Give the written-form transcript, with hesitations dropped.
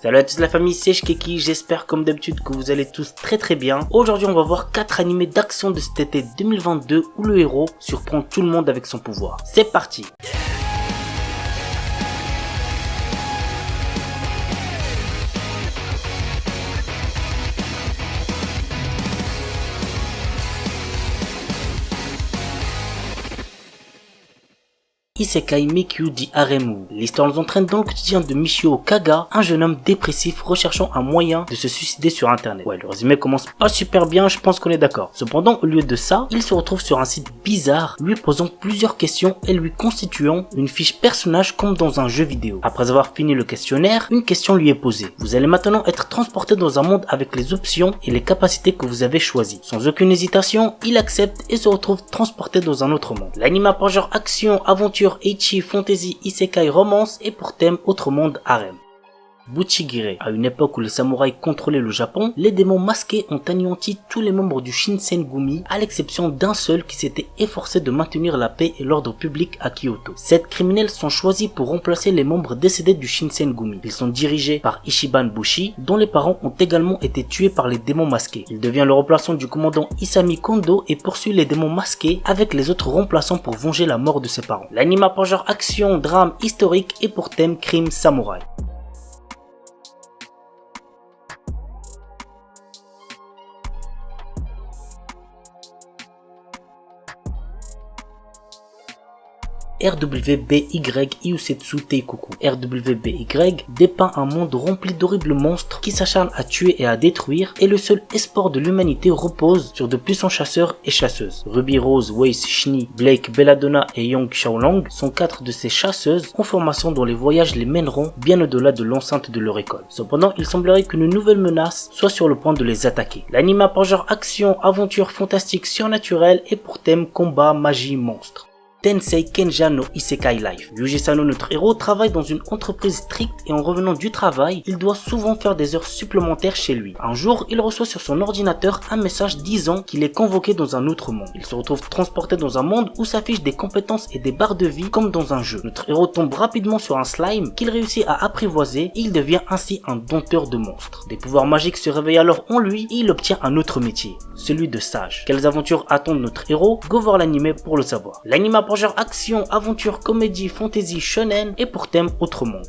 Salut à tous la famille, c'est Shkeki, j'espère comme d'habitude que vous allez tous très bien. Aujourd'hui on va voir 4 animés d'action de cet été 2022 où le héros surprend tout le monde avec son pouvoir. C'est parti! Isekai Mikyu dit Aremu. L'histoire nous entraîne dans le quotidien de Michio Kaga, un jeune homme dépressif recherchant un moyen de se suicider sur internet. Ouais, le résumé commence pas super bien, je pense qu'on est d'accord. Cependant, au lieu de ça, il se retrouve sur un site bizarre, lui posant plusieurs questions et lui constituant une fiche personnage comme dans un jeu vidéo. Après avoir fini le questionnaire, une question lui est posée. Vous allez maintenant être transporté dans un monde avec les options et les capacités que vous avez choisies. Sans aucune hésitation, il accepte et se retrouve transporté dans un autre monde. L'anime a genre action, aventure, Ecchi, fantasy, isekai, romance et pour thème autre monde harem. Buchigire. À une époque où les samouraïs contrôlaient le Japon, les démons masqués ont anéanti tous les membres du Shinsengumi à l'exception d'un seul qui s'était efforcé de maintenir la paix et l'ordre public à Kyoto. 7 criminels sont choisis pour remplacer les membres décédés du Shinsengumi. Ils sont dirigés par Ichiban Bushi, dont les parents ont également été tués par les démons masqués. Il devient le remplaçant du commandant Isami Kondo et poursuit les démons masqués avec les autres remplaçants pour venger la mort de ses parents. L'anime a pour genre action, drame, historique et pour thème crime samouraï. RWBY Iusetsu Teikoku. RWBY dépeint un monde rempli d'horribles monstres qui s'acharnent à tuer et à détruire et le seul espoir de l'humanité repose sur de puissants chasseurs et chasseuses. Ruby Rose, Weiss, Shini, Blake, Belladonna et Young Xiaolong sont 4 de ces chasseuses en formation dont les voyages les mèneront bien au-delà de l'enceinte de leur école. Cependant, il semblerait qu'une nouvelle menace soit sur le point de les attaquer. L'anime a pour genre action, aventure fantastique surnaturelle et pour thème combat, magie, monstre. Tensei Kenja no Isekai Life. Yuji Sano, notre héros, travaille dans une entreprise stricte et en revenant du travail, il doit souvent faire des heures supplémentaires chez lui. Un jour, il reçoit sur son ordinateur un message disant qu'il est convoqué dans un autre monde. Il se retrouve transporté dans un monde où s'affichent des compétences et des barres de vie comme dans un jeu. Notre héros tombe rapidement sur un slime qu'il réussit à apprivoiser et il devient ainsi un dompteur de monstres. Des pouvoirs magiques se réveillent alors en lui et il obtient un autre métier, celui de sage. Quelles aventures attendent notre héros? Go voir l'anime pour le savoir. L'anime pour genre action, aventure, comédie, fantasy, shonen et pour thème autre monde.